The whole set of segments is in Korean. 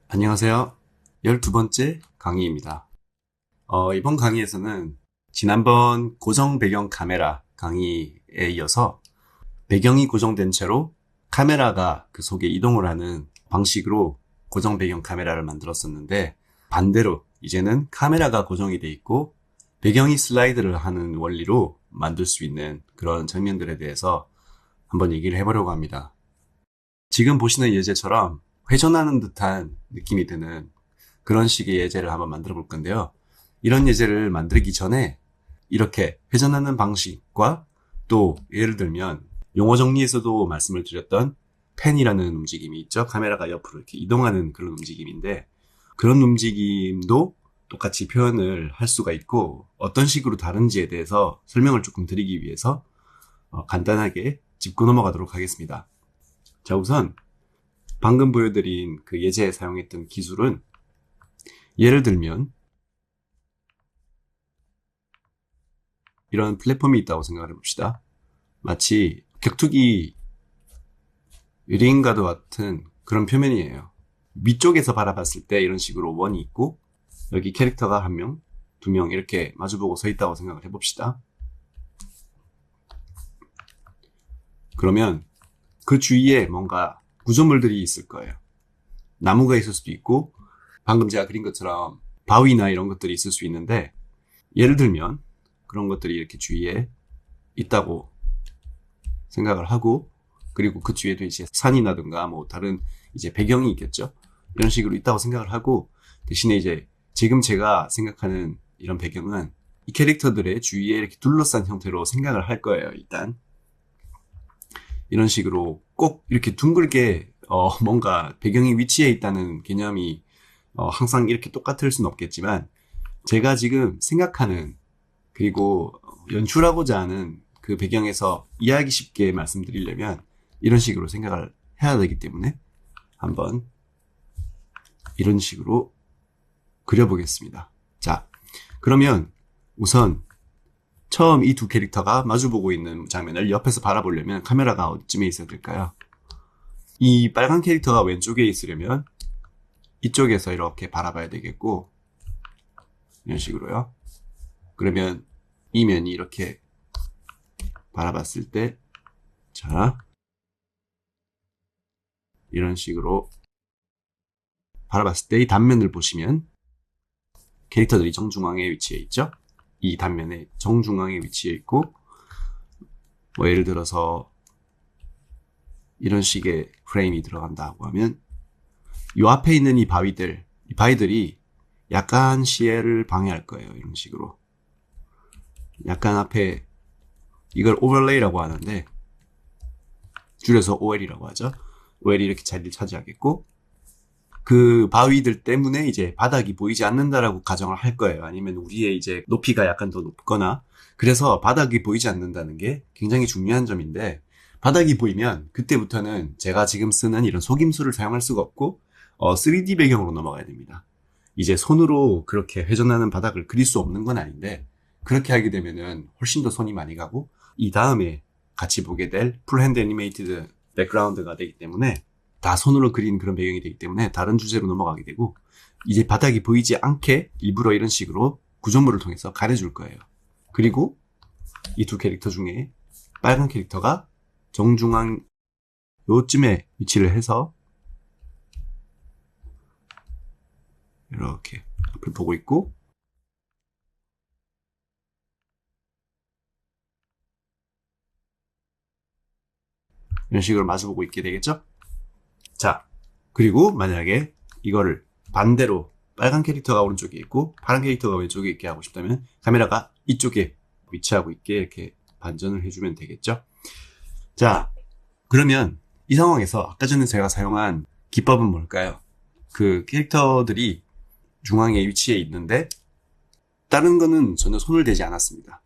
안녕하세요. 12번째 강의입니다. 이번 강의에서는 지난번 고정 배경 카메라 강의에 이어서 배경이 고정된 채로 카메라가 그 속에 이동을 하는 방식으로 고정 배경 카메라를 만들었었는데, 반대로 이제는 카메라가 고정이 돼 있고 배경이 슬라이드를 하는 원리로 만들 수 있는 그런 장면들에 대해서 한번 얘기를 해보려고 합니다. 지금 보시는 예제처럼 회전하는 듯한 느낌이 드는 그런 식의 예제를 한번 만들어 볼 건데요. 이런 예제를 만들기 전에 이렇게 회전하는 방식과 또 예를 들면 용어 정리에서도 말씀을 드렸던 팬이라는 움직임이 있죠. 카메라가 옆으로 이렇게 이동하는 그런 움직임인데, 그런 움직임도 똑같이 표현을 할 수가 있고 어떤 식으로 다른지에 대해서 설명을 조금 드리기 위해서 간단하게 짚고 넘어가도록 하겠습니다. 자, 우선 방금 보여드린 그 예제에 사용했던 기술은, 예를 들면 이런 플랫폼이 있다고 생각을 해봅시다. 마치 격투기 링과도 같은 그런 표면이에요. 위쪽에서 바라봤을 때 이런 식으로 원이 있고 여기 캐릭터가 한 명, 두 명 이렇게 마주보고 서 있다고 생각을 해봅시다. 그러면 그 주위에 뭔가 구조물들이 있을 거예요. 나무가 있을 수도 있고 방금 제가 그린 것처럼 바위나 이런 것들이 있을 수 있는데, 예를 들면 그런 것들이 이렇게 주위에 있다고 생각을 하고, 그리고 그 주위에도 이제 산이라든가 뭐 다른 이제 배경이 있겠죠. 이런 식으로 있다고 생각을 하고, 대신에 이제 지금 제가 생각하는 이런 배경은 이 캐릭터들의 주위에 이렇게 둘러싼 형태로 생각을 할 거예요. 일단 이런 식으로 꼭 이렇게 둥글게 뭔가 배경이 위치해 있다는 개념이 항상 이렇게 똑같을 수는 없겠지만, 제가 지금 생각하는 그리고 연출하고자 하는 그 배경에서 이해하기 쉽게 말씀드리려면 이런 식으로 생각을 해야 되기 때문에 한번 이런 식으로 그려보겠습니다. 자, 그러면 우선 처음 이 두 캐릭터가 마주보고 있는 장면을 옆에서 바라보려면 카메라가 어디쯤에 있어야 될까요? 이 빨간 캐릭터가 왼쪽에 있으려면 이쪽에서 이렇게 바라봐야 되겠고, 이런 식으로요. 그러면 이 면이 이렇게 바라봤을 때, 자, 이런 식으로 바라봤을 때 이 단면을 보시면 캐릭터들이 정중앙에 위치해 있죠. 이 단면의 정중앙에 위치해 있고, 뭐 예를 들어서 이런 식의 프레임이 들어간다고 하면 이 앞에 있는 이 바위들이 약간 시야를 방해할 거예요. 이런 식으로 약간 앞에, 이걸 오버레이라고 하는데 줄여서 OL이라고 하죠. OL이 이렇게 자리를 차지하겠고, 그 바위들 때문에 이제 바닥이 보이지 않는다라고 가정을 할 거예요. 아니면 우리의 이제 높이가 약간 더 높거나, 그래서 바닥이 보이지 않는다는 게 굉장히 중요한 점인데, 바닥이 보이면 그때부터는 제가 지금 쓰는 이런 속임수를 사용할 수가 없고 3D 배경으로 넘어가야 됩니다. 이제 손으로 그렇게 회전하는 바닥을 그릴 수 없는 건 아닌데, 그렇게 하게 되면은 훨씬 더 손이 많이 가고, 이 다음에 같이 보게 될 풀핸드 애니메이티드 백그라운드가 되기 때문에 다 손으로 그린 그런 배경이 되기 때문에 다른 주제로 넘어가게 되고, 이제 바닥이 보이지 않게 일부러 이런 식으로 구조물을 통해서 가려줄 거예요. 그리고 이 두 캐릭터 중에 빨간 캐릭터가 정중앙 요쯤에 위치를 해서 이렇게 앞을 보고 있고, 이런 식으로 마주보고 있게 되겠죠? 자, 그리고 만약에 이거를 반대로 빨간 캐릭터가 오른쪽에 있고 파란 캐릭터가 왼쪽에 있게 하고 싶다면 카메라가 이쪽에 위치하고 있게 이렇게 반전을 해주면 되겠죠? 자, 그러면 이 상황에서 아까 전에 제가 사용한 기법은 뭘까요? 그 캐릭터들이 중앙에 위치해 있는데 다른 거는 전혀 손을 대지 않았습니다.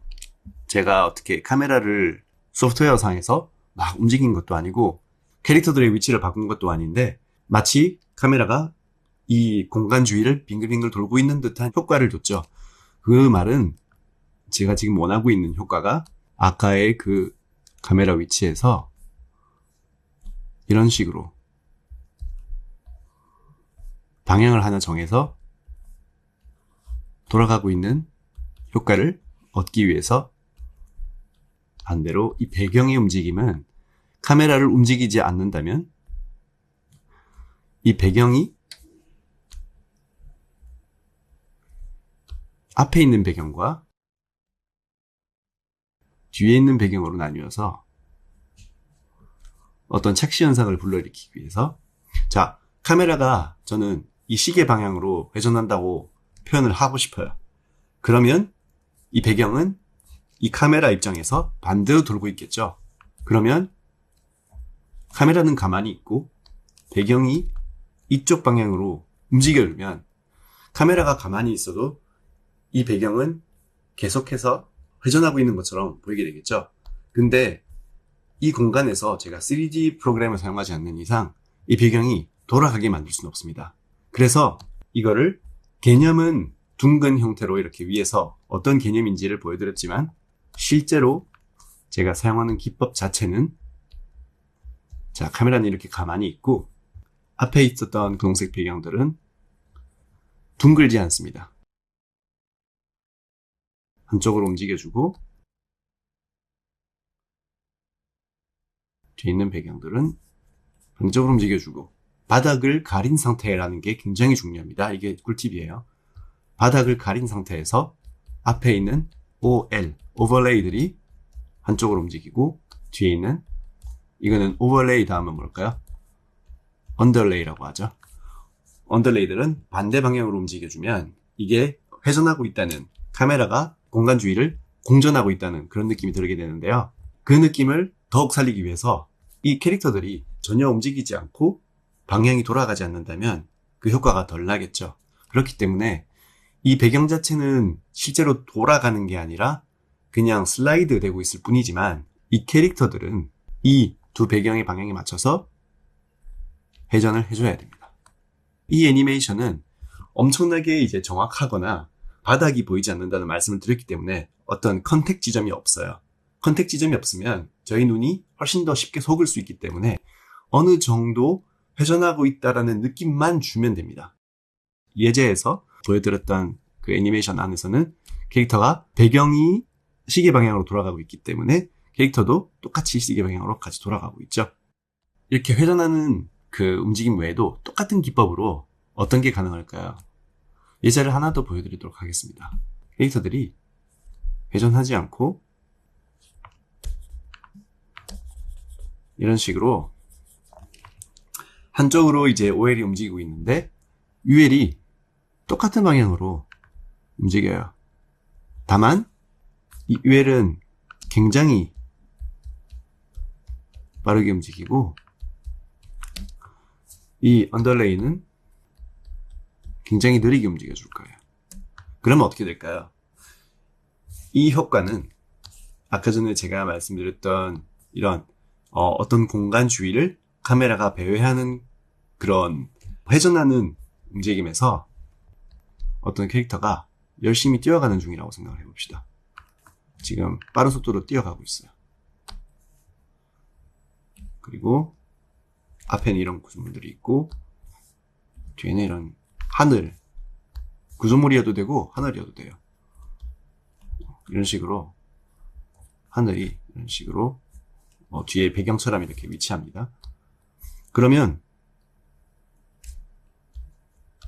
제가 어떻게 카메라를 소프트웨어 상에서 막 움직인 것도 아니고 캐릭터들의 위치를 바꾼 것도 아닌데, 마치 카메라가 이 공간 주위를 빙글빙글 돌고 있는 듯한 효과를 줬죠. 그 말은 제가 지금 원하고 있는 효과가 아까의 그 카메라 위치에서 이런 식으로 방향을 하나 정해서 돌아가고 있는 효과를 얻기 위해서 반대로 이 배경의 움직임은 카메라를 움직이지 않는다면 이 배경이 앞에 있는 배경과 뒤에 있는 배경으로 나뉘어서 어떤 착시 현상을 불러일으키기 위해서, 자, 카메라가 저는 이 시계 방향으로 회전한다고 표현을 하고 싶어요. 그러면 이 배경은 이 카메라 입장에서 반대로 돌고 있겠죠. 그러면 카메라는 가만히 있고 배경이 이쪽 방향으로 움직여주면 카메라가 가만히 있어도 이 배경은 계속해서 회전하고 있는 것처럼 보이게 되겠죠. 근데 이 공간에서 제가 3D 프로그램을 사용하지 않는 이상 이 배경이 돌아가게 만들 수는 없습니다. 그래서 이거를 개념은 둥근 형태로 이렇게 위에서 어떤 개념인지를 보여드렸지만 실제로 제가 사용하는 기법 자체는, 자, 카메라는 이렇게 가만히 있고 앞에 있었던 분홍색 배경들은 둥글지 않습니다. 한쪽으로 움직여주고 뒤에 있는 배경들은 반대쪽으로 움직여주고 바닥을 가린 상태라는 게 굉장히 중요합니다. 이게 꿀팁이에요. 바닥을 가린 상태에서 앞에 있는 오버레이들이 한쪽으로 움직이고 뒤에 있는, 이거는 오버레이 다음은 뭘까요? 언더레이라고 하죠. 언더레이들은 반대 방향으로 움직여주면 이게 회전하고 있다는, 카메라가 공간 주위를 공전하고 있다는 그런 느낌이 들게 되는데요. 그 느낌을 더욱 살리기 위해서 이 캐릭터들이 전혀 움직이지 않고 방향이 돌아가지 않는다면 그 효과가 덜 나겠죠. 그렇기 때문에 이 배경 자체는 실제로 돌아가는 게 아니라 그냥 슬라이드 되고 있을 뿐이지만 이 캐릭터들은 이 두 배경의 방향에 맞춰서 회전을 해줘야 됩니다. 이 애니메이션은 엄청나게 이제 정확하거나 바닥이 보이지 않는다는 말씀을 드렸기 때문에 어떤 컨택 지점이 없어요. 컨택 지점이 없으면 저희 눈이 훨씬 더 쉽게 속을 수 있기 때문에 어느 정도 회전하고 있다라는 느낌만 주면 됩니다. 예제에서 보여드렸던 그 애니메이션 안에서는 캐릭터가 배경이 시계 방향으로 돌아가고 있기 때문에 캐릭터도 똑같이 시계 방향으로 같이 돌아가고 있죠. 이렇게 회전하는 그 움직임 외에도 똑같은 기법으로 어떤 게 가능할까요? 예제를 하나 더 보여드리도록 하겠습니다. 캐릭터들이 회전하지 않고 이런 식으로 한쪽으로 이제 OL이 움직이고 있는데 UL이 똑같은 방향으로 움직여요. 다만 이 UL은 굉장히 빠르게 움직이고 이 언더레이는 굉장히 느리게 움직여줄 거예요. 그러면 어떻게 될까요? 이 효과는 아까 전에 제가 말씀드렸던 이런 어떤 공간 주위를 카메라가 배회하는 그런 회전하는 움직임에서 어떤 캐릭터가 열심히 뛰어가는 중이라고 생각을 해봅시다. 지금 빠른 속도로 뛰어가고 있어요. 그리고 앞에는 이런 구조물들이 있고 뒤에는 이런 하늘, 구조물이어도 되고 하늘이어도 돼요. 이런 식으로 하늘이 이런 식으로 뒤에 배경처럼 이렇게 위치합니다. 그러면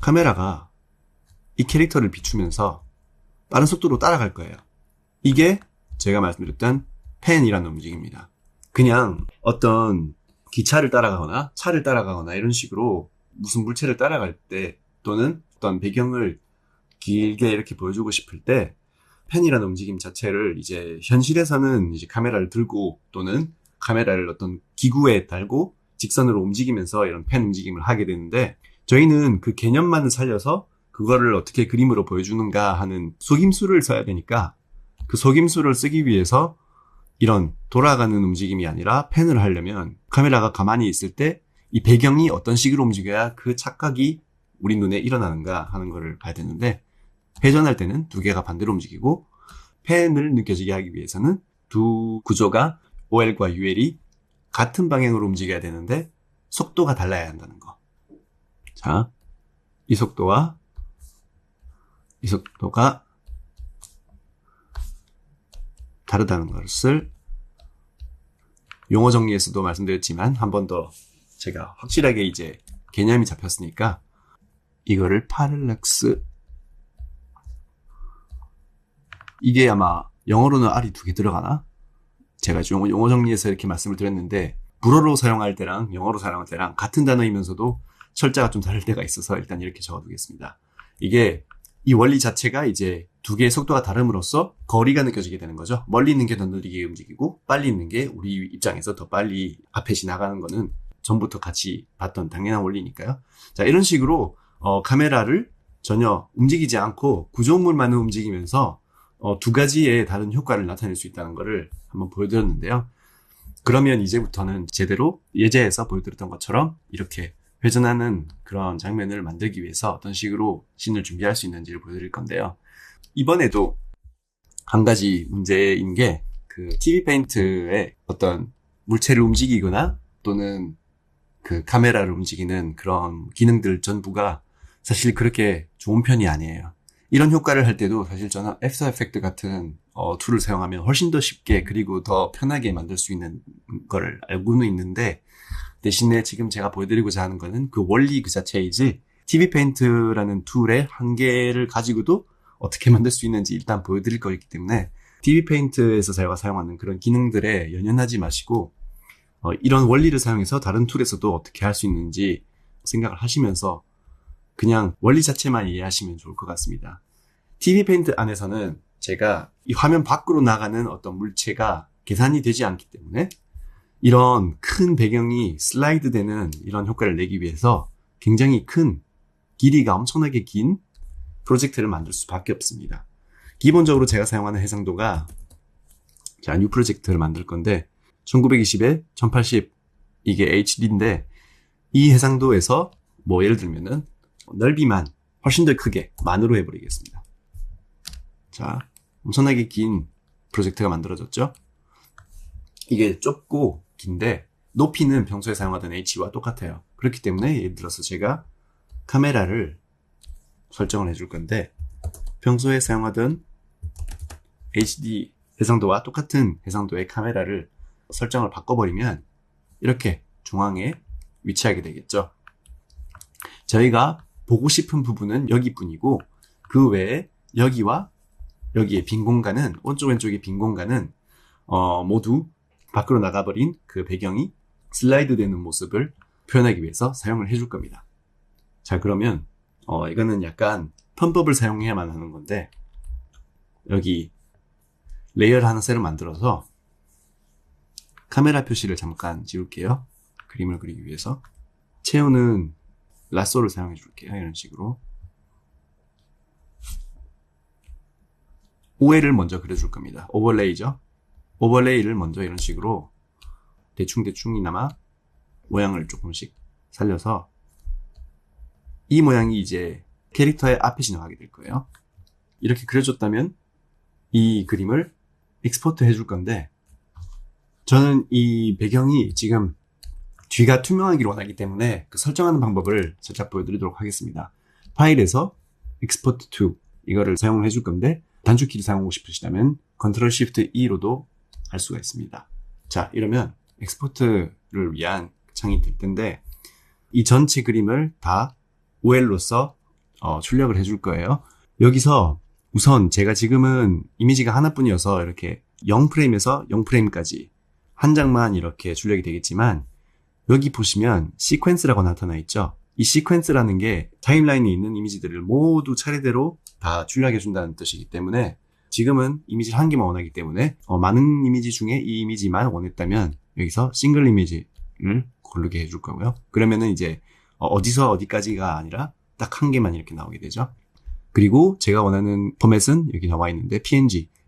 카메라가 이 캐릭터를 비추면서 빠른 속도로 따라갈 거예요. 이게 제가 말씀드렸던 펜이라는 움직임입니다. 그냥 어떤 기차를 따라가거나 차를 따라가거나 이런 식으로 무슨 물체를 따라갈 때 또는 어떤 배경을 길게 이렇게 보여주고 싶을 때 펜이라는 움직임 자체를 이제 현실에서는 이제 카메라를 들고 또는 카메라를 어떤 기구에 달고 직선으로 움직이면서 이런 펜 움직임을 하게 되는데 저희는 그 개념만을 살려서 그거를 어떻게 그림으로 보여주는가 하는 속임수를 써야 되니까 그 속임수를 쓰기 위해서 이런 돌아가는 움직임이 아니라 펜을 하려면 카메라가 가만히 있을 때 이 배경이 어떤 식으로 움직여야 그 착각이 우리 눈에 일어나는가 하는 거를 봐야 되는데 회전할 때는 두 개가 반대로 움직이고 펜을 느껴지게 하기 위해서는 두 구조가 OL과 UL이 같은 방향으로 움직여야 되는데 속도가 달라야 한다는 거. 자, 이 속도가 다르다는 것을 용어 정리에서도 말씀드렸지만 한 번 더 제가 확실하게 이제 개념이 잡혔으니까 이거를 파를락스, 이게 아마 영어로는 R이 2개 들어가나? 제가 용어 정리에서 이렇게 말씀을 드렸는데 불어로 사용할 때랑 영어로 사용할 때랑 같은 단어이면서도 철자가 좀 다를 때가 있어서 일단 이렇게 적어두겠습니다. 이게 이 원리 자체가 이제 2개의 속도가 다름으로써 거리가 느껴지게 되는 거죠. 멀리 있는 게 더 느리게 움직이고 빨리 있는 게 우리 입장에서 더 빨리 앞에 지나가는 거는 전부터 같이 봤던 당연한 원리니까요. 자, 이런 식으로 카메라를 전혀 움직이지 않고 구조물만을 움직이면서 2가지의 다른 효과를 나타낼 수 있다는 것을 한번 보여드렸는데요. 그러면 이제부터는 제대로 예제에서 보여드렸던 것처럼 이렇게 회전하는 그런 장면을 만들기 위해서 어떤 식으로 씬을 준비할 수 있는지를 보여드릴 건데요. 이번에도 한 가지 문제인 게 그 TV 페인트에 어떤 물체를 움직이거나 또는 그 카메라를 움직이는 그런 기능들 전부가 사실 그렇게 좋은 편이 아니에요. 이런 효과를 할 때도 사실 저는 애프터 이펙트 같은 툴을 사용하면 훨씬 더 쉽게 그리고 더 편하게 만들 수 있는 걸 알고는 있는데 대신에 지금 제가 보여드리고자 하는 거는 그 원리 그 자체이지 TV 페인트라는 툴의 한계를 가지고도 어떻게 만들 수 있는지 일단 보여드릴 거기 때문에 TV 페인트에서 제가 사용하는 그런 기능들에 연연하지 마시고 이런 원리를 사용해서 다른 툴에서도 어떻게 할 수 있는지 생각을 하시면서 그냥 원리 자체만 이해하시면 좋을 것 같습니다. TV 페인트 안에서는 제가 이 화면 밖으로 나가는 어떤 물체가 계산이 되지 않기 때문에 이런 큰 배경이 슬라이드 되는 이런 효과를 내기 위해서 굉장히 큰 길이가 엄청나게 긴 프로젝트를 만들 수밖에 없습니다. 기본적으로 제가 사용하는 해상도가 자, 뉴 프로젝트를 만들 건데 1920에 1080 이게 HD인데 이 해상도에서 뭐 예를 들면은 넓이만 훨씬 더 크게 만으로 해버리겠습니다. 자, 엄청나게 긴 프로젝트가 만들어졌죠? 이게 좁고 긴데 높이는 평소에 사용하던 H와 똑같아요. 그렇기 때문에 예를 들어서 제가 카메라를 설정을 해줄 건데 평소에 사용하던 HD 해상도와 똑같은 해상도의 카메라를 설정을 바꿔버리면 이렇게 중앙에 위치하게 되겠죠. 저희가 보고 싶은 부분은 여기뿐이고 그 외에 여기와 여기에 빈 공간은 오른쪽 왼쪽의 빈 공간은 모두 밖으로 나가버린 그 배경이 슬라이드 되는 모습을 표현하기 위해서 사용을 해줄 겁니다. 자, 그러면 이거는 약간 펌법을 사용해야만 하는 건데 여기 레이어를 하나 새로 만들어서 카메라 표시를 잠깐 지울게요. 그림을 그리기 위해서 채우는 라쏘를 사용해 줄게요. 이런 식으로 OL을 먼저 그려줄 겁니다. 오버레이죠. 오버레이를 먼저 이런 식으로 대충이나마 모양을 조금씩 살려서 이 모양이 이제 캐릭터의 앞에 지나가게 될 거예요. 이렇게 그려줬다면 이 그림을 익스포트 해줄 건데 저는 이 배경이 지금 뒤가 투명하기를 원하기 때문에 그 설정하는 방법을 살짝 보여드리도록 하겠습니다. 파일에서 익스포트 to 이거를 사용을 해줄 건데 단축키를 사용하고 싶으시다면 컨트롤 시프트 E로도 할 수가 있습니다. 자, 이러면 익스포트를 위한 창이 될 텐데 이 전체 그림을 다 OL로서 출력을 해줄 거예요. 여기서 우선 제가 지금은 이미지가 하나뿐이어서 이렇게 0프레임에서 0프레임까지 한 장만 이렇게 출력이 되겠지만 여기 보시면 시퀀스라고 나타나 있죠. 이 시퀀스라는 게 타임라인에 있는 이미지들을 모두 차례대로 다 출력해 준다는 뜻이기 때문에 지금은 이미지를 한 개만 원하기 때문에 많은 이미지 중에 이 이미지만 원했다면 여기서 싱글 이미지를 고르게 해줄 거고요. 그러면은 이제 어디서 어디까지가 아니라 딱 한 개만 이렇게 나오게 되죠. 그리고 제가 원하는 포맷은 여기 나와 있는데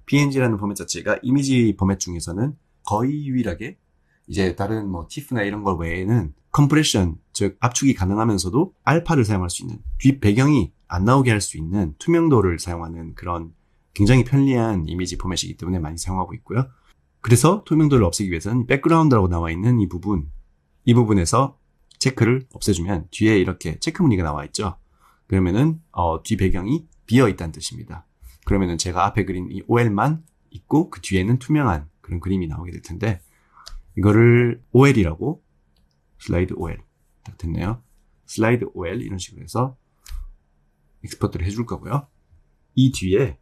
PNG라는 포맷 자체가 이미지 포맷 중에서는 거의 유일하게 이제 다른 뭐 TIFF나 이런 걸 외에는 컴프레션, 즉 압축이 가능하면서도 알파를 사용할 수 있는 뒷 배경이 안 나오게 할 수 있는 투명도를 사용하는 그런 굉장히 편리한 이미지 포맷이기 때문에 많이 사용하고 있고요. 그래서 투명도를 없애기 위해서는 백그라운드라고 나와 있는 이 부분에서 체크를 없애주면 뒤에 이렇게 체크 무늬가 나와 있죠. 그러면은 뒤 배경이 비어 있다는 뜻입니다. 그러면은 제가 앞에 그린 이 OL만 있고 그 뒤에는 투명한 그런 그림이 나오게 될 텐데, 이거를 OL이라고, 슬라이드 OL 딱 됐네요. 슬라이드 OL 이런 식으로 해서 익스포트를 해줄 거고요. 이 뒤에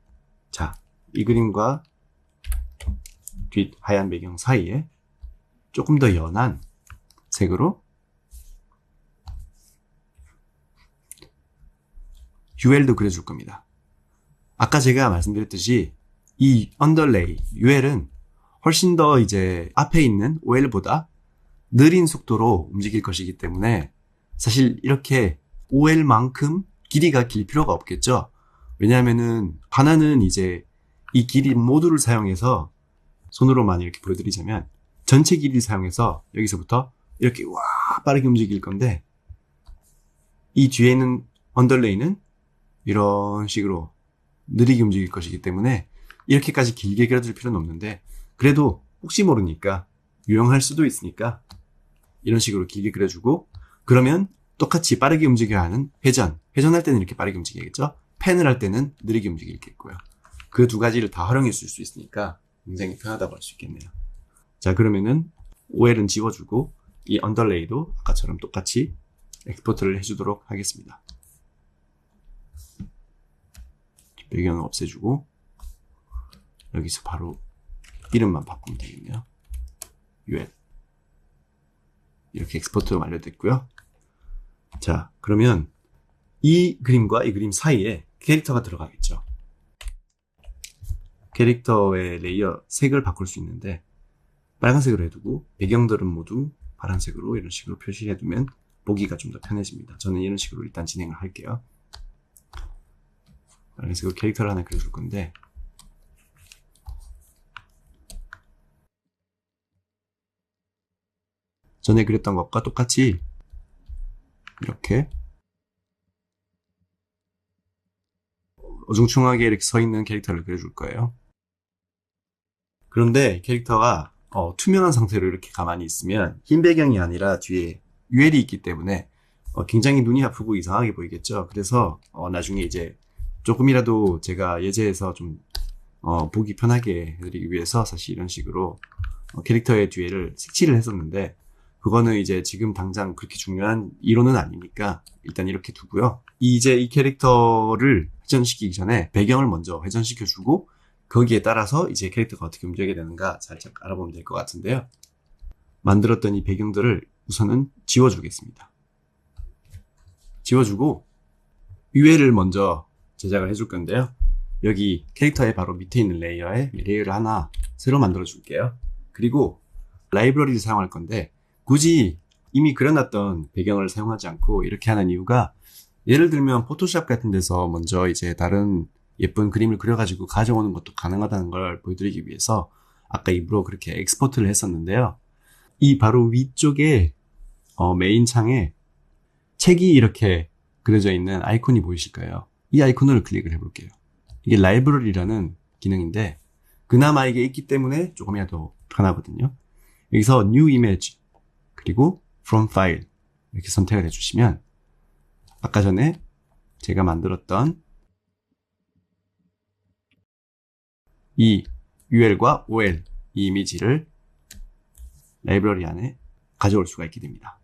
이 그림과 뒷 하얀 배경 사이에 조금 더 연한 색으로 UL도 그려줄 겁니다. 아까 제가 말씀드렸듯이 이 언더레이 UL은 훨씬 더 이제 앞에 있는 OL보다 느린 속도로 움직일 것이기 때문에 사실 이렇게 OL만큼 길이가 길 필요가 없겠죠. 왜냐하면은 하나는 이제 이 길이 모두를 사용해서, 손으로만 이렇게 보여드리자면 전체 길이를 사용해서 여기서부터 이렇게 와 빠르게 움직일 건데, 이 뒤에 있는 언더레이는 이런 식으로 느리게 움직일 것이기 때문에 이렇게까지 길게 그려줄 필요는 없는데, 그래도 혹시 모르니까 유용할 수도 있으니까 이런 식으로 길게 그려주고, 그러면 똑같이 빠르게 움직여야 하는 회전할 때는 이렇게 빠르게 움직이겠죠. 펜을 할 때는 느리게 움직이겠고요. 그 두 가지를 다 활용해 줄 수 있으니까 굉장히 편하다고 할 수 있겠네요. 자, 그러면은 OL은 지워주고 이 언더레이도 아까처럼 똑같이 엑스포트를 해주도록 하겠습니다. 배경을 없애주고 여기서 바로 이름만 바꾸면 되겠네요. UL. 이렇게 엑스포트가 완료됐고요. 자, 그러면 이 그림과 이 그림 사이에 캐릭터가 들어가겠죠. 캐릭터의 레이어 색을 바꿀 수 있는데, 빨간색으로 해두고 배경들은 모두 파란색으로 이런 식으로 표시해두면 보기가 좀 더 편해집니다. 저는 이런 식으로 일단 진행을 할게요. 빨간색으로 캐릭터를 하나 그려줄 건데, 전에 그렸던 것과 똑같이 이렇게 어중충하게 이렇게 서 있는 캐릭터를 그려줄 거예요. 그런데 캐릭터가 투명한 상태로 이렇게 가만히 있으면 흰 배경이 아니라 뒤에 UL이 있기 때문에 굉장히 눈이 아프고 이상하게 보이겠죠. 그래서 나중에 이제 조금이라도 제가 예제에서 좀 보기 편하게 해드리기 위해서 사실 이런 식으로 캐릭터의 뒤에를 색칠을 했었는데, 그거는 이제 지금 당장 그렇게 중요한 이론은 아니니까 일단 이렇게 두고요. 이제 이 캐릭터를 회전시키기 전에 배경을 먼저 회전시켜주고 거기에 따라서 이제 캐릭터가 어떻게 움직이게 되는가 살짝 알아보면 될 것 같은데요. 만들었던 이 배경들을 우선은 지워주겠습니다. 지워주고 UL을 먼저 제작을 해줄 건데요. 여기 캐릭터의 바로 밑에 있는 레이어에 레이어를 하나 새로 만들어 줄게요. 그리고 라이브러리를 사용할 건데, 굳이 이미 그려놨던 배경을 사용하지 않고 이렇게 하는 이유가, 예를 들면 포토샵 같은 데서 먼저 이제 다른 예쁜 그림을 그려가지고 가져오는 것도 가능하다는 걸 보여드리기 위해서 아까 일부러 그렇게 엑스포트를 했었는데요. 이 바로 위쪽에 메인 창에 책이 이렇게 그려져 있는 아이콘이 보이실 거예요. 이 아이콘을 클릭을 해볼게요. 이게 라이브러리라는 기능인데 그나마 이게 있기 때문에 조금이라도 편하거든요. 여기서 New Image 그리고 From File 이렇게 선택을 해주시면 아까 전에 제가 만들었던 이 UL과 OL 이 이미지를 라이브러리 안에 가져올 수가 있게 됩니다.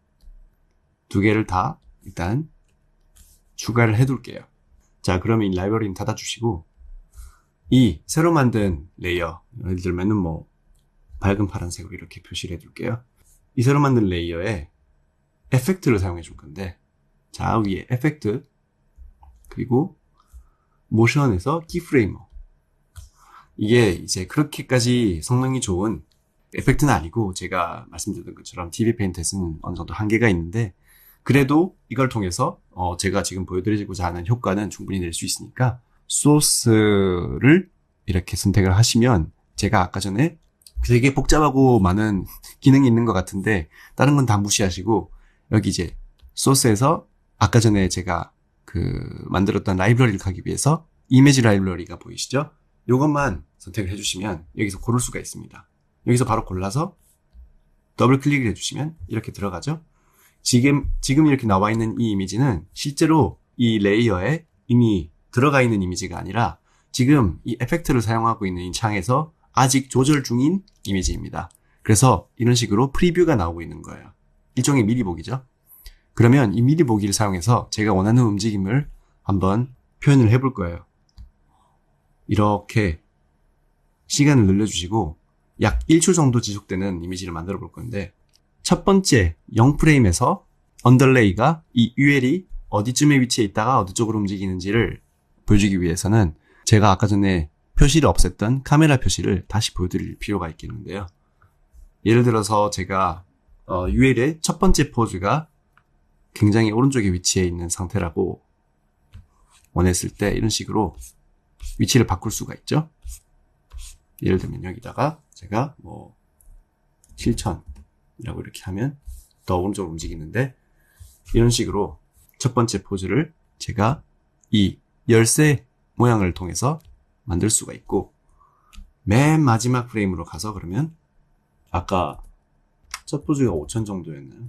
두 개를 다 일단 추가를 해둘게요. 자, 그러면 이 라이브러리는 닫아주시고 이 새로 만든 레이어, 예를 들면은 뭐 밝은 파란색으로 이렇게 표시를 해둘게요. 이 새로 만든 레이어에 에펙트를 사용해 줄 건데, 자, 위에 에펙트 그리고 모션에서 키프레이머, 이게 이제 그렇게까지 성능이 좋은 에펙트는 아니고 제가 말씀드렸던 것처럼 TV 페인트에서는 어느 정도 한계가 있는데, 그래도 이걸 통해서 제가 지금 보여드리고자 하는 효과는 충분히 낼 수 있으니까 소스를 이렇게 선택을 하시면, 제가 아까 전에 되게 복잡하고 많은 기능이 있는 것 같은데 다른 건 다 무시하시고 여기 이제 소스에서 아까 전에 제가 만들었던 라이브러리를 가기 위해서 이미지 라이브러리가 보이시죠? 이것만 선택을 해주시면 여기서 고를 수가 있습니다. 여기서 바로 골라서 더블 클릭을 해주시면 이렇게 들어가죠. 지금 이렇게 나와 있는 이 이미지는 실제로 이 레이어에 이미 들어가 있는 이미지가 아니라 지금 이 에펙트를 사용하고 있는 이 창에서 아직 조절 중인 이미지입니다. 그래서 이런 식으로 프리뷰가 나오고 있는 거예요. 일종의 미리 보기죠. 그러면 이 미리 보기를 사용해서 제가 원하는 움직임을 한번 표현을 해볼 거예요. 이렇게 시간을 늘려주시고 약 1초 정도 지속되는 이미지를 만들어 볼 건데, 첫 번째 0프레임에서 언더레이가 이 UL이 어디쯤에 위치해 있다가 어디 쪽으로 움직이는지를 보여주기 위해서는 제가 아까 전에 표시를 없앴던 카메라 표시를 다시 보여드릴 필요가 있겠는데요. 예를 들어서 제가 UL의 첫 번째 포즈가 굉장히 오른쪽에 위치해 있는 상태라고 원했을 때 이런 식으로 위치를 바꿀 수가 있죠. 예를 들면 여기다가 제가 7000이라고 이렇게 하면 더 오른쪽으로 움직이는데, 이런 식으로 첫 번째 포즈를 제가 이 열쇠 모양을 통해서 만들 수가 있고, 맨 마지막 프레임으로 가서 그러면 아까 첫 포즈가 5000 정도였나요?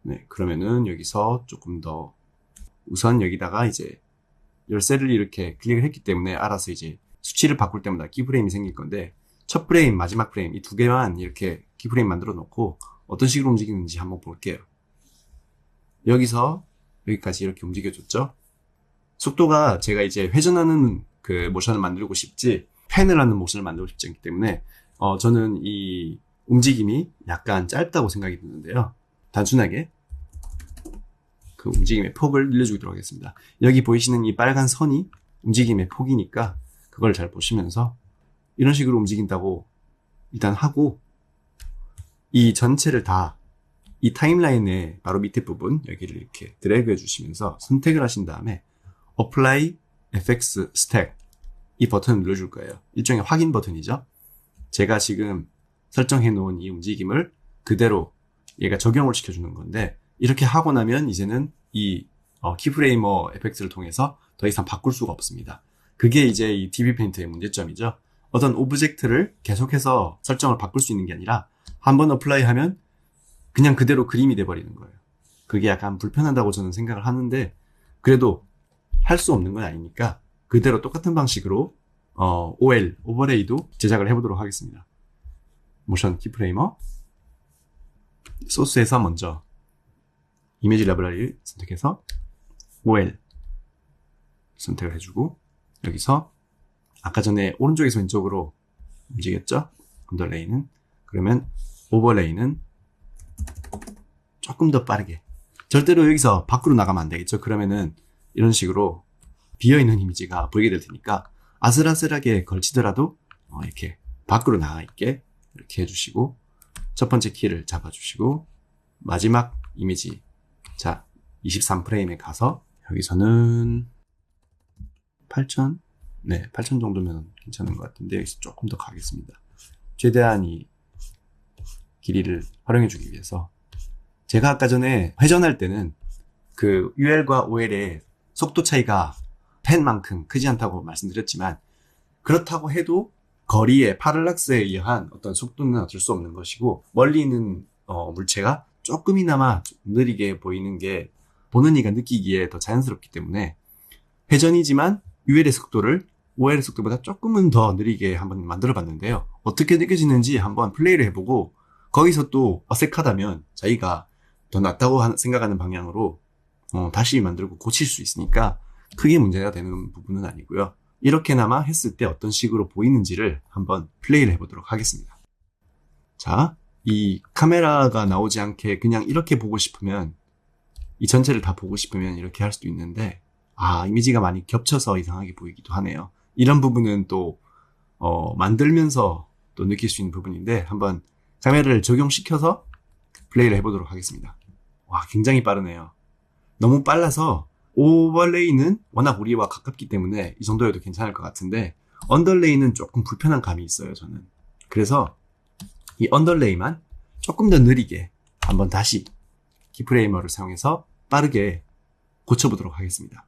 네, 그러면은 여기서 조금 더 우선 여기다가 이제 열쇠를 이렇게 클릭을 했기 때문에 알아서 이제 수치를 바꿀 때마다 키프레임이 생길 건데, 첫 프레임, 마지막 프레임 이 두 개만 이렇게 키프레임 만들어 놓고 어떤 식으로 움직이는지 한번 볼게요. 여기서 여기까지 이렇게 움직여줬죠. 속도가 제가 이제 회전하는 그 모션을 만들고 싶지 팬을 하는 모션을 만들고 싶지 않기 때문에 저는 이 움직임이 약간 짧다고 생각이 드는데요. 단순하게 그 움직임의 폭을 늘려주도록 하겠습니다. 여기 보이시는 이 빨간 선이 움직임의 폭이니까 그걸 잘 보시면서 이런 식으로 움직인다고 일단 하고, 이 전체를 다 이 타임라인의 바로 밑에 부분 여기를 이렇게 드래그 해주시면서 선택을 하신 다음에 Apply FX Stack 이 버튼을 눌러줄 거예요. 일종의 확인 버튼이죠. 제가 지금 설정해 놓은 이 움직임을 그대로 얘가 적용을 시켜주는 건데, 이렇게 하고 나면 이제는 이 키프레이머 에펙트를 통해서 더 이상 바꿀 수가 없습니다. 그게 이제 이 DB 페인트의 문제점이죠. 어떤 오브젝트를 계속해서 설정을 바꿀 수 있는 게 아니라 한번 어플라이 하면 그냥 그대로 그림이 돼버리는 거예요. 그게 약간 불편하다고 저는 생각을 하는데, 그래도 할 수 없는 건 아니니까 그대로 똑같은 방식으로 OL, 오버레이도 제작을 해보도록 하겠습니다. 모션 키프레이머 소스에서 먼저 이미지 라이브러리를 선택해서 OL 선택을 해주고, 여기서 아까 전에 오른쪽에서 왼쪽으로 움직였죠? 언더레이는. 그러면 오버레이는 조금 더 빠르게. 절대로 여기서 밖으로 나가면 안 되겠죠? 그러면은 이런 식으로 비어있는 이미지가 보이게 될 테니까 아슬아슬하게 걸치더라도 이렇게 밖으로 나가 있게 이렇게 해주시고, 첫 번째 키를 잡아주시고 마지막 이미지, 자 23프레임에 가서 여기서는 8000? 네, 8000 정도면 괜찮은 것 같은데 여기서 조금 더 가겠습니다. 최대한 이 길이를 활용해주기 위해서 제가 아까 전에 회전할 때는 그 UL과 OL의 속도 차이가 펜만큼 크지 않다고 말씀드렸지만, 그렇다고 해도 거리의 파를락스에 의한 어떤 속도는 어쩔 수 없는 것이고, 멀리 있는 물체가 조금이나마 느리게 보이는 게 보는 이가 느끼기에 더 자연스럽기 때문에 회전이지만 UL의 속도를 OL의 속도보다 조금은 더 느리게 한번 만들어 봤는데요. 어떻게 느껴지는지 한번 플레이를 해보고, 거기서 또 어색하다면 자기가 더 낫다고 생각하는 방향으로 다시 만들고 고칠 수 있으니까 크게 문제가 되는 부분은 아니고요. 이렇게나마 했을 때 어떤 식으로 보이는지를 한번 플레이를 해보도록 하겠습니다. 자, 이 카메라가 나오지 않게 그냥 이렇게 보고 싶으면, 이 전체를 다 보고 싶으면 이렇게 할 수도 있는데, 이미지가 많이 겹쳐서 이상하게 보이기도 하네요. 이런 부분은 또 만들면서 또 느낄 수 있는 부분인데, 한번 카메라를 적용시켜서 플레이를 해보도록 하겠습니다. 와, 굉장히 빠르네요. 너무 빨라서 오버레이는 워낙 우리와 가깝기 때문에 이 정도여도 괜찮을 것 같은데, 언더레이는 조금 불편한 감이 있어요, 저는. 그래서 이 언더레이만 조금 더 느리게 한번 다시 키프레이머를 사용해서 빠르게 고쳐보도록 하겠습니다.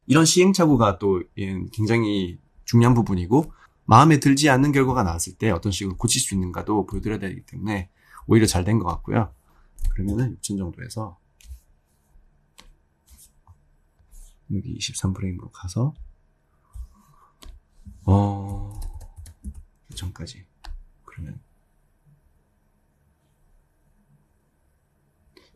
이런 시행착오가 또 굉장히 중요한 부분이고, 마음에 들지 않는 결과가 나왔을 때 어떤 식으로 고칠 수 있는가도 보여드려야 되기 때문에 오히려 잘 된 것 같고요. 그러면은 6000 정도에서 여기 23프레임으로 가서 6000까지. 그러면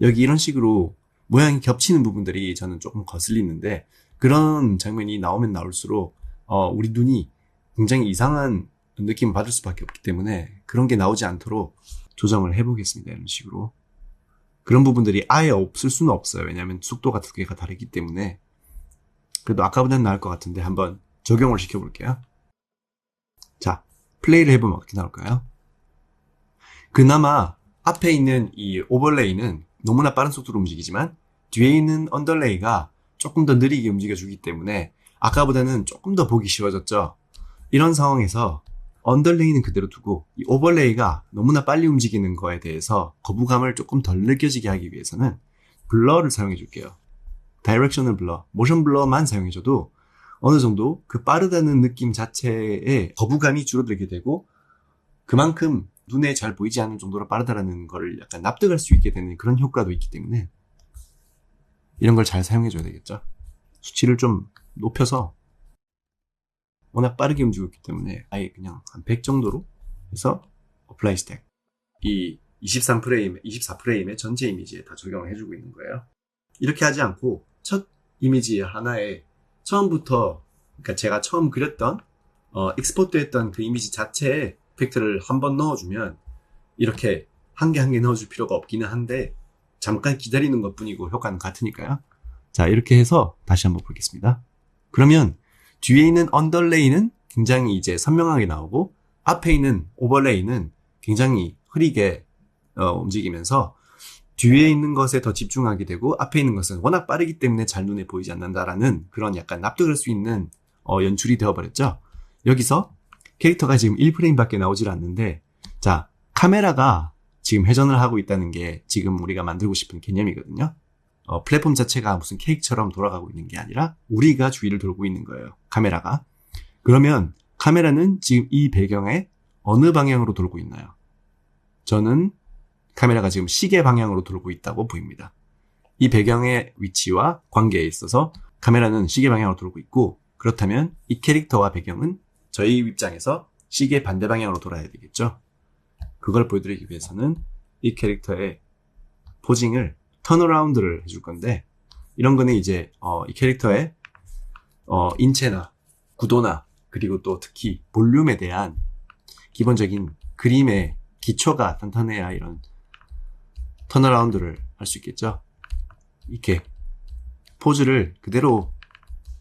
여기 이런 식으로 모양이 겹치는 부분들이 저는 조금 거슬리는데, 그런 장면이 나오면 나올수록 우리 눈이 굉장히 이상한 느낌을 받을 수밖에 없기 때문에 그런 게 나오지 않도록 조정을 해보겠습니다. 이런 식으로. 그런 부분들이 아예 없을 수는 없어요. 왜냐하면 속도가 두 개가 다르기 때문에. 그래도 아까보다는 나을 것 같은데 한번 적용을 시켜볼게요. 자, 플레이를 해보면 어떻게 나올까요? 그나마 앞에 있는 이 오버레이는 너무나 빠른 속도로 움직이지만 뒤에 있는 언더레이가 조금 더 느리게 움직여주기 때문에 아까보다는 조금 더 보기 쉬워졌죠. 이런 상황에서 언더레이는 그대로 두고 이 오버레이가 너무나 빨리 움직이는 거에 대해서 거부감을 조금 덜 느껴지게 하기 위해서는 블러를 사용해 줄게요. 다이렉셔널 블러, 모션 블러만 사용해줘도 어느 정도 그 빠르다는 느낌 자체에 거부감이 줄어들게 되고, 그만큼 눈에 잘 보이지 않는 정도로 빠르다라는 걸 약간 납득할 수 있게 되는 그런 효과도 있기 때문에 이런 걸 잘 사용해줘야 되겠죠. 수치를 좀 높여서, 워낙 빠르게 움직였기 때문에 아예 그냥 한 100 정도로 해서 어플라이 스택, 이 24프레임의 전체 이미지에 다 적용을 해주고 있는 거예요. 이렇게 하지 않고 첫 이미지 하나에 처음부터, 그러니까 제가 처음 그렸던 익스포트 했던 그 이미지 자체에 이펙트를 한번 넣어주면, 이렇게 한 개 한 개 넣어줄 필요가 없기는 한데 잠깐 기다리는 것 뿐이고 효과는 같으니까요. 자, 이렇게 해서 다시 한번 보겠습니다. 그러면 뒤에 있는 언더레이는 굉장히 이제 선명하게 나오고 앞에 있는 오버레이는 굉장히 흐리게 움직이면서 뒤에 있는 것에 더 집중하게 되고 앞에 있는 것은 워낙 빠르기 때문에 잘 눈에 보이지 않는다라는 그런 약간 납득할 수 있는 연출이 되어버렸죠. 여기서 캐릭터가 지금 1프레임밖에 나오질 않는데, 자, 카메라가 지금 회전을 하고 있다는 게 지금 우리가 만들고 싶은 개념이거든요. 플랫폼 자체가 무슨 케이크처럼 돌아가고 있는 게 아니라 우리가 주위를 돌고 있는 거예요, 카메라가. 그러면 카메라는 지금 이 배경에 어느 방향으로 돌고 있나요? 저는 카메라가 지금 시계 방향으로 돌고 있다고 보입니다. 이 배경의 위치와 관계에 있어서 카메라는 시계 방향으로 돌고 있고, 그렇다면 이 캐릭터와 배경은 저희 입장에서 시계 반대 방향으로 돌아야 되겠죠. 그걸 보여드리기 위해서는 이 캐릭터의 포징을 턴어라운드를 해줄 건데, 이런 거는 이제 이 캐릭터의 인체나 구도나 그리고 또 특히 볼륨에 대한 기본적인 그림의 기초가 탄탄해야 이런 턴어라운드를 할 수 있겠죠. 이렇게 포즈를 그대로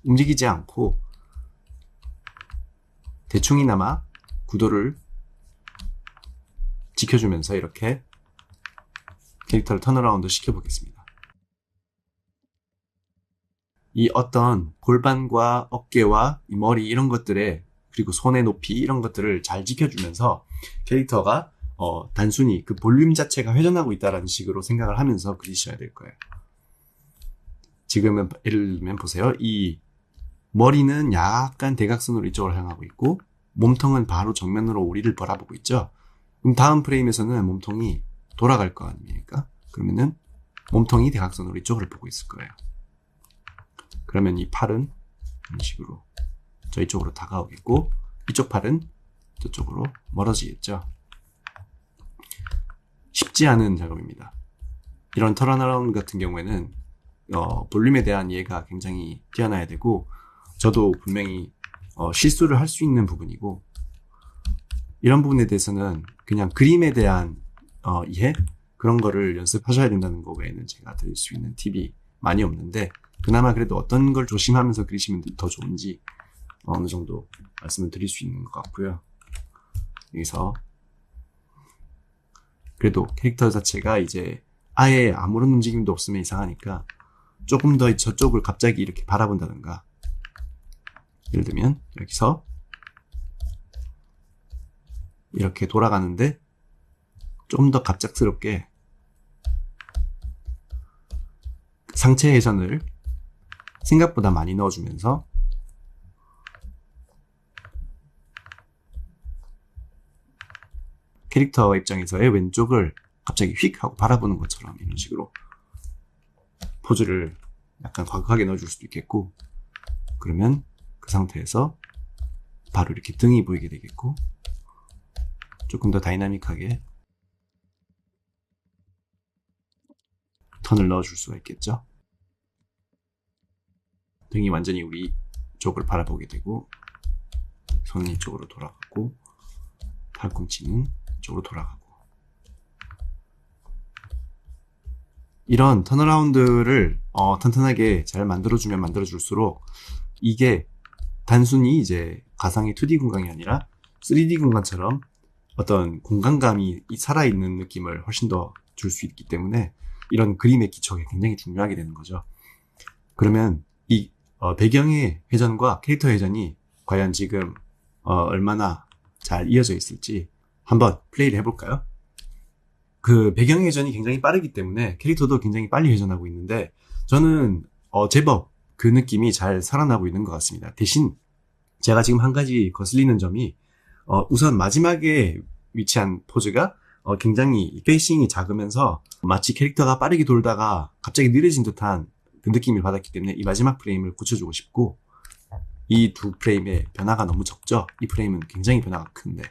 움직이지 않고 대충이나마 구도를 지켜주면서 이렇게 캐릭터를 턴어라운드 시켜보겠습니다. 이 어떤 골반과 어깨와 이 머리 이런 것들에, 그리고 손의 높이 이런 것들을 잘 지켜주면서 캐릭터가 단순히 그 볼륨 자체가 회전하고 있다는 식으로 생각을 하면서 그리셔야 될 거예요. 지금은 예를 들면 보세요. 이 머리는 약간 대각선으로 이쪽으로 향하고 있고 몸통은 바로 정면으로 우리를 바라보고 있죠. 그럼 다음 프레임에서는 몸통이 돌아갈 거 아닙니까? 그러면은 몸통이 대각선으로 이쪽을 보고 있을 거예요. 그러면 이 팔은 이런 식으로 저희 쪽으로 다가오겠고 이쪽 팔은 저쪽으로 멀어지겠죠. 쉽지 않은 작업입니다. 이런 턴어라운드 같은 경우에는 볼륨에 대한 이해가 굉장히 뛰어나야 되고, 저도 분명히 실수를 할 수 있는 부분이고, 이런 부분에 대해서는 그냥 그림에 대한 이해? 그런 거를 연습하셔야 된다는 거 외에는 제가 드릴 수 있는 팁이 많이 없는데, 그나마 그래도 어떤 걸 조심하면서 그리시면 더 좋은지 어느 정도 말씀을 드릴 수 있는 것 같고요. 여기서 그래도 캐릭터 자체가 이제 아예 아무런 움직임도 없으면 이상하니까 조금 더 저쪽을 갑자기 이렇게 바라본다든가, 예를 들면 여기서 이렇게 돌아가는데 좀 더 갑작스럽게 상체 회전을 생각보다 많이 넣어주면서 캐릭터 입장에서의 왼쪽을 갑자기 휙 하고 바라보는 것처럼 이런 식으로 포즈를 약간 과격하게 넣어줄 수도 있겠고, 그러면 그 상태에서 바로 이렇게 등이 보이게 되겠고, 조금 더 다이나믹하게 턴을 넣어줄 수가 있겠죠. 등이 완전히 우리 쪽을 바라보게 되고, 손은 이쪽으로 돌아가고, 팔꿈치는 이쪽으로 돌아가고. 이런 턴어라운드를 튼튼하게 잘 만들어주면 만들어줄수록 이게 단순히 이제 가상의 2D 공간이 아니라 3D 공간처럼 어떤 공간감이 살아있는 느낌을 훨씬 더 줄 수 있기 때문에 이런 그림의 기초가 굉장히 중요하게 되는 거죠. 그러면 이 배경의 회전과 캐릭터 회전이 과연 지금 얼마나 잘 이어져 있을지 한번 플레이를 해볼까요? 그 배경 회전이 굉장히 빠르기 때문에 캐릭터도 굉장히 빨리 회전하고 있는데, 저는 제법 그 느낌이 잘 살아나고 있는 것 같습니다. 대신 제가 지금 한 가지 거슬리는 점이 우선 마지막에 위치한 포즈가 굉장히 페이싱이 작으면서 마치 캐릭터가 빠르게 돌다가 갑자기 느려진 듯한 그 느낌을 받았기 때문에 이 마지막 프레임을 고쳐주고 싶고, 이 두 프레임의 변화가 너무 적죠. 이 프레임은 굉장히 변화가 큰데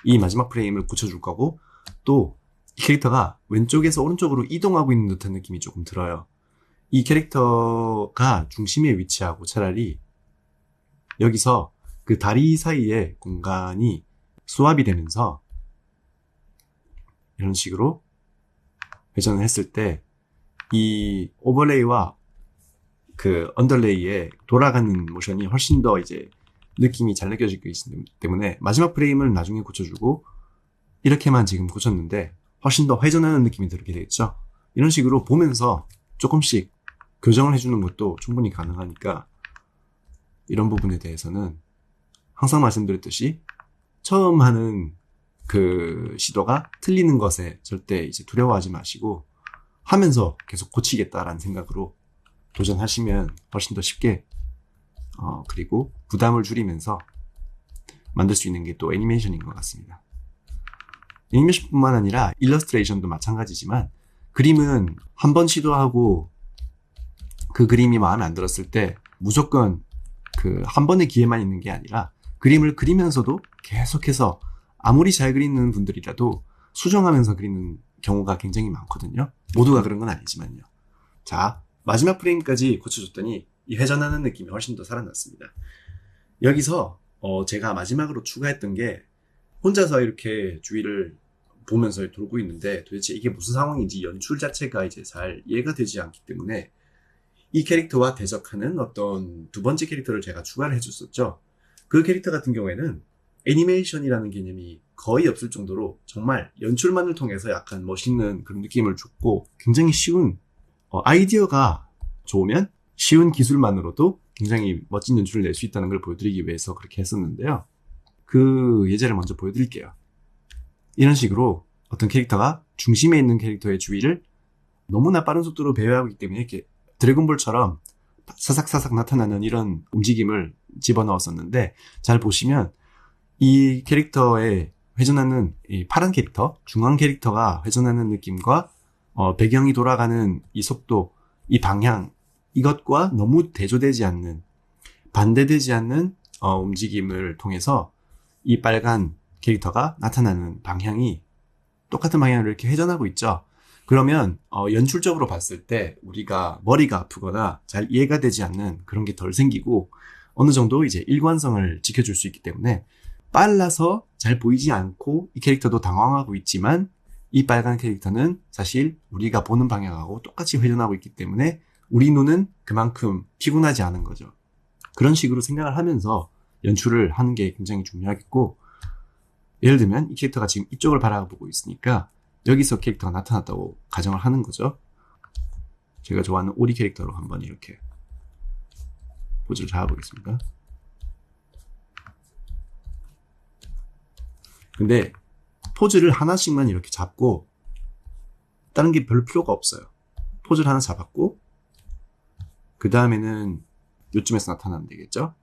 이 마지막 프레임을 고쳐줄 거고, 또 이 캐릭터가 왼쪽에서 오른쪽으로 이동하고 있는 듯한 느낌이 조금 들어요. 이 캐릭터가 중심에 위치하고 차라리 여기서 그 다리 사이의 공간이 수압이 되면서 이런 식으로 회전을 했을 때 이 오버레이와 그 언더레이의 돌아가는 모션이 훨씬 더 이제 느낌이 잘 느껴질 것 있기 때문에 마지막 프레임을 나중에 고쳐주고, 이렇게만 지금 고쳤는데 훨씬 더 회전하는 느낌이 들게 되겠죠. 이런 식으로 보면서 조금씩 교정을 해주는 것도 충분히 가능하니까, 이런 부분에 대해서는 항상 말씀드렸듯이 처음 하는 그 시도가 틀리는 것에 절대 이제 두려워하지 마시고 하면서 계속 고치겠다라는 생각으로 도전하시면 훨씬 더 쉽게 그리고 부담을 줄이면서 만들 수 있는 게 또 애니메이션인 것 같습니다. 애니메이션뿐만 아니라 일러스트레이션도 마찬가지지만, 그림은 한 번 시도하고 그 그림이 마음에 안 들었을 때 무조건 그 한 번의 기회만 있는 게 아니라 그림을 그리면서도 계속해서 아무리 잘 그리는 분들이라도 수정하면서 그리는 경우가 굉장히 많거든요. 모두가 그런 건 아니지만요. 자, 마지막 프레임까지 고쳐줬더니 이 회전하는 느낌이 훨씬 더 살아났습니다. 여기서 제가 마지막으로 추가했던 게, 혼자서 이렇게 주위를 보면서 돌고 있는데 도대체 이게 무슨 상황인지 연출 자체가 이제 잘 이해가 되지 않기 때문에 이 캐릭터와 대적하는 어떤 두 번째 캐릭터를 제가 추가를 해줬었죠. 그 캐릭터 같은 경우에는 애니메이션이라는 개념이 거의 없을 정도로 정말 연출만을 통해서 약간 멋있는 그런 느낌을 줬고, 굉장히 쉬운 아이디어가 좋으면 쉬운 기술만으로도 굉장히 멋진 연출을 낼 수 있다는 걸 보여드리기 위해서 그렇게 했었는데요. 그 예제를 먼저 보여드릴게요. 이런 식으로 어떤 캐릭터가 중심에 있는 캐릭터의 주위를 너무나 빠른 속도로 배회하고 있기 때문에 이렇게 드래곤볼처럼 사삭사삭 나타나는 이런 움직임을 집어넣었었는데, 잘 보시면 이 캐릭터의 회전하는 이 파란 캐릭터, 중앙 캐릭터가 회전하는 느낌과 배경이 돌아가는 이 속도, 이 방향, 이것과 너무 대조되지 않는, 반대되지 않는 움직임을 통해서 이 빨간 캐릭터가 나타나는 방향이 똑같은 방향으로 이렇게 회전하고 있죠. 그러면 연출적으로 봤을 때 우리가 머리가 아프거나 잘 이해가 되지 않는 그런 게 덜 생기고, 어느 정도 이제 일관성을 지켜줄 수 있기 때문에 빨라서 잘 보이지 않고 이 캐릭터도 당황하고 있지만, 이 빨간 캐릭터는 사실 우리가 보는 방향하고 똑같이 회전하고 있기 때문에 우리 눈은 그만큼 피곤하지 않은 거죠. 그런 식으로 생각을 하면서 연출을 하는 게 굉장히 중요하겠고, 예를 들면 이 캐릭터가 지금 이쪽을 바라보고 있으니까 여기서 캐릭터가 나타났다고 가정을 하는 거죠. 제가 좋아하는 오리 캐릭터로 한번 이렇게 포즈를 잡아보겠습니다. 근데 포즈를 하나씩만 이렇게 잡고 다른 게 별 필요가 없어요. 포즈를 하나 잡았고 그 다음에는 요쯤에서 나타나면 되겠죠.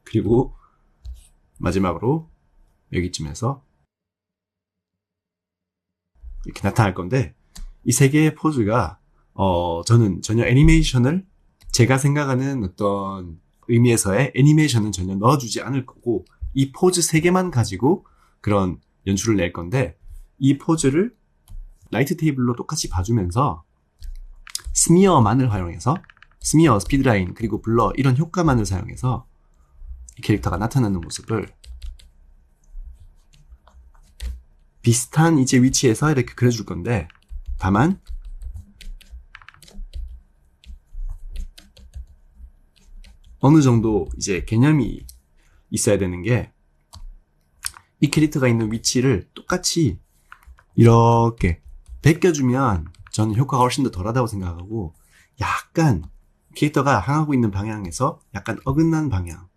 그리고 마지막으로 여기쯤에서 이렇게 나타날 건데, 이 세 개의 포즈가 저는 전혀 애니메이션을 제가 생각하는 어떤 의미에서의 애니메이션은 전혀 넣어주지 않을 거고, 이 포즈 세 개만 가지고 그런 연출을 낼 건데, 이 포즈를 라이트 테이블로 똑같이 봐주면서 스미어만을 활용해서, 스미어, 스피드라인, 그리고 블러 이런 효과만을 사용해서 이 캐릭터가 나타나는 모습을 비슷한 이제 위치에서 이렇게 그려줄 건데, 다만 어느 정도 이제 개념이 있어야 되는 게, 이 캐릭터가 있는 위치를 똑같이 이렇게 베껴주면 저는 효과가 훨씬 더 덜하다고 생각하고, 약간 캐릭터가 향하고 있는 방향에서 약간 어긋난 방향,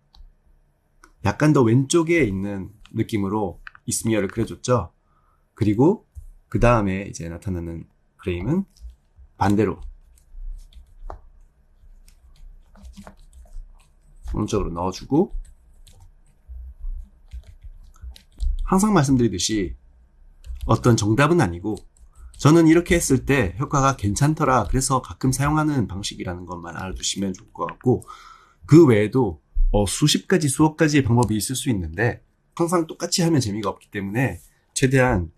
약간 더 왼쪽에 있는 느낌으로 이 스미어를 그려줬죠. 그리고 그 다음에 이제 나타나는 프레임은 반대로 오른쪽으로 넣어주고, 항상 말씀드리듯이 어떤 정답은 아니고, 저는 이렇게 했을 때 효과가 괜찮더라, 그래서 가끔 사용하는 방식이라는 것만 알아두시면 좋을 것 같고, 그 외에도 수십 가지, 수억 가지의 방법이 있을 수 있는데, 항상 똑같이 하면 재미가 없기 때문에 최대한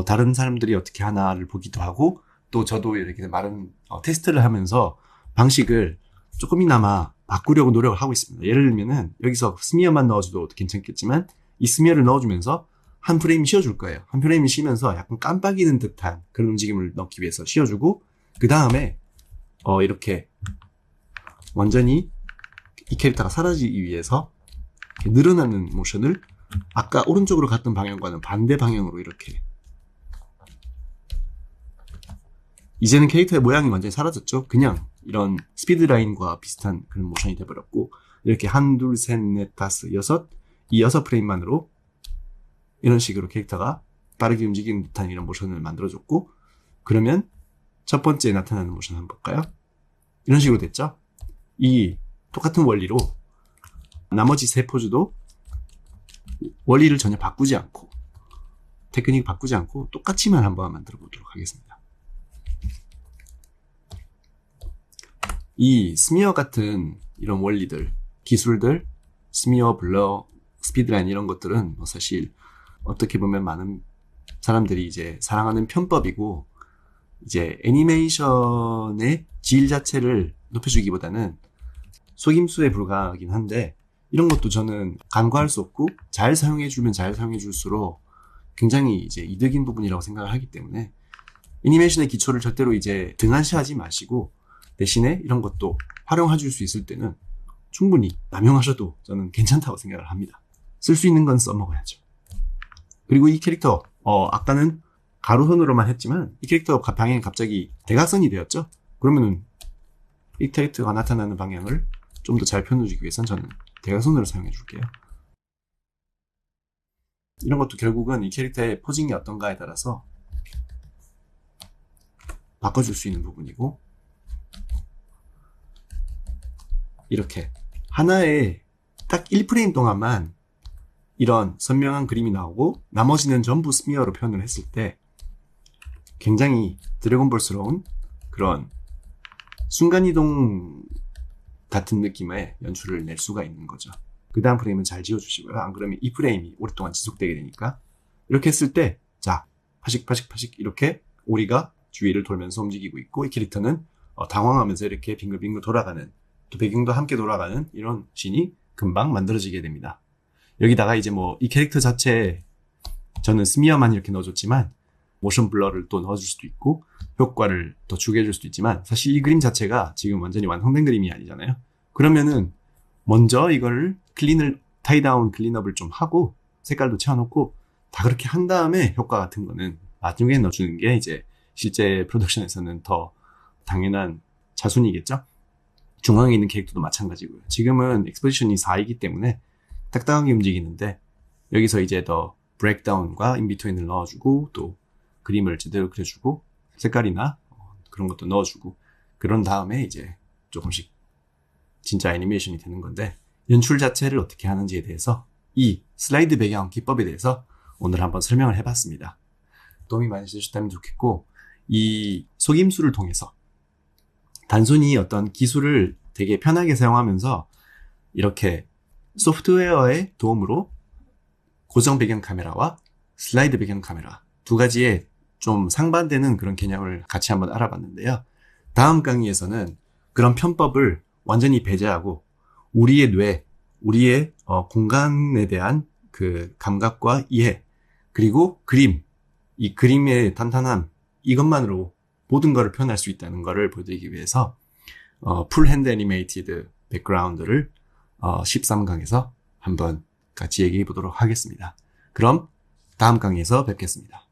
다른 사람들이 어떻게 하나를 보기도 하고, 또 저도 이렇게 많은 테스트를 하면서 방식을 조금이나마 바꾸려고 노력을 하고 있습니다. 예를 들면은 여기서 스미어만 넣어줘도 괜찮겠지만, 이 스미어를 넣어주면서 한 프레임 쉬어줄 거예요. 한 프레임이 쉬면서 약간 깜빡이는 듯한 그런 움직임을 넣기 위해서 쉬어주고, 그 다음에 이렇게 완전히 이 캐릭터가 사라지기 위해서 이렇게 늘어나는 모션을 아까 오른쪽으로 갔던 방향과는 반대 방향으로 이렇게, 이제는 캐릭터의 모양이 완전히 사라졌죠. 그냥 이런 스피드라인과 비슷한 그런 모션이 돼버렸고, 이렇게 한, 둘, 셋, 넷, 다섯, 여섯, 이 6프레임만으로 이런 식으로 캐릭터가 빠르게 움직이는 듯한 이런 모션을 만들어줬고, 그러면 첫 번째 나타나는 모션 한번 볼까요? 이런 식으로 됐죠. 이 똑같은 원리로 나머지 세 포즈도 원리를 전혀 바꾸지 않고, 테크닉 바꾸지 않고 똑같이만 한번 만들어 보도록 하겠습니다. 이 스미어 같은 이런 원리들, 기술들, 스미어, 블러, 스피드라인 이런 것들은 사실 어떻게 보면 많은 사람들이 이제 사랑하는 편법이고, 이제 애니메이션의 질 자체를 높여주기보다는 속임수에 불과하긴 한데, 이런 것도 저는 간과할 수 없고, 잘 사용해주면 잘 사용해줄수록 굉장히 이제 이득인 부분이라고 생각을 하기 때문에, 애니메이션의 기초를 절대로 이제 등한시하지 마시고, 대신에 이런 것도 활용해줄 수 있을 때는 충분히 남용하셔도 저는 괜찮다고 생각을 합니다. 쓸 수 있는 건 써먹어야죠. 그리고 이 캐릭터, 아까는 가로선으로만 했지만, 이 캐릭터 방향이 갑자기 대각선이 되었죠? 그러면은 이 캐릭터가 나타나는 방향을 좀 더 잘 표현해주기 위해서는 저는 대각선으로 사용해 줄게요. 이런 것도 결국은 이 캐릭터의 포징이 어떤가에 따라서 바꿔줄 수 있는 부분이고, 이렇게 하나의 딱 1프레임 동안만 이런 선명한 그림이 나오고, 나머지는 전부 스미어로 표현을 했을 때 굉장히 드래곤볼스러운 그런 순간이동 같은 느낌의 연출을 낼 수가 있는 거죠. 그 다음 프레임은 잘 지워주시고요. 안 그러면 이 프레임이 오랫동안 지속되게 되니까. 이렇게 했을 때, 자, 파식파식 이렇게 오리가 주위를 돌면서 움직이고 있고, 이 캐릭터는 당황하면서 이렇게 빙글빙글 돌아가는, 또 배경도 함께 돌아가는 이런 씬이 금방 만들어지게 됩니다. 여기다가 이제 이 캐릭터 자체에 저는 스미어만 이렇게 넣어줬지만, 모션 블러를 또 넣어줄 수도 있고, 효과를 더 주게 해줄 수도 있지만, 사실 이 그림 자체가 지금 완전히 완성된 그림이 아니잖아요. 그러면은 먼저 이걸 타이다운 클린업을 좀 하고, 색깔도 채워놓고, 다 그렇게 한 다음에 효과 같은 거는 나중에 넣어주는 게 이제 실제 프로덕션에서는 더 당연한 차순이겠죠? 중앙에 있는 캐릭터도 마찬가지고요. 지금은 엑스포지션이 4이기 때문에 딱딱하게 움직이는데, 여기서 이제 더 브레이크다운과 인비트윈을 넣어주고, 또 그림을 제대로 그려주고, 색깔이나 그런 것도 넣어주고, 그런 다음에 이제 조금씩 진짜 애니메이션이 되는 건데, 연출 자체를 어떻게 하는지에 대해서 이 슬라이드 배경 기법에 대해서 오늘 한번 설명을 해봤습니다. 도움이 많이 되셨다면 좋겠고, 이 속임수를 통해서 단순히 어떤 기술을 되게 편하게 사용하면서 이렇게 소프트웨어의 도움으로 고정 배경 카메라와 슬라이드 배경 카메라 두 가지의 좀 상반되는 그런 개념을 같이 한번 알아봤는데요. 다음 강의에서는 그런 편법을 완전히 배제하고 우리의 뇌, 우리의 공간에 대한 그 감각과 이해, 그리고 그림, 이 그림의 탄탄함, 이것만으로 모든 것을 표현할 수 있다는 것을 보여드리기 위해서 풀 핸드 애니메이티드 백그라운드를 13강에서 한번 같이 얘기해 보도록 하겠습니다. 그럼 다음 강의에서 뵙겠습니다.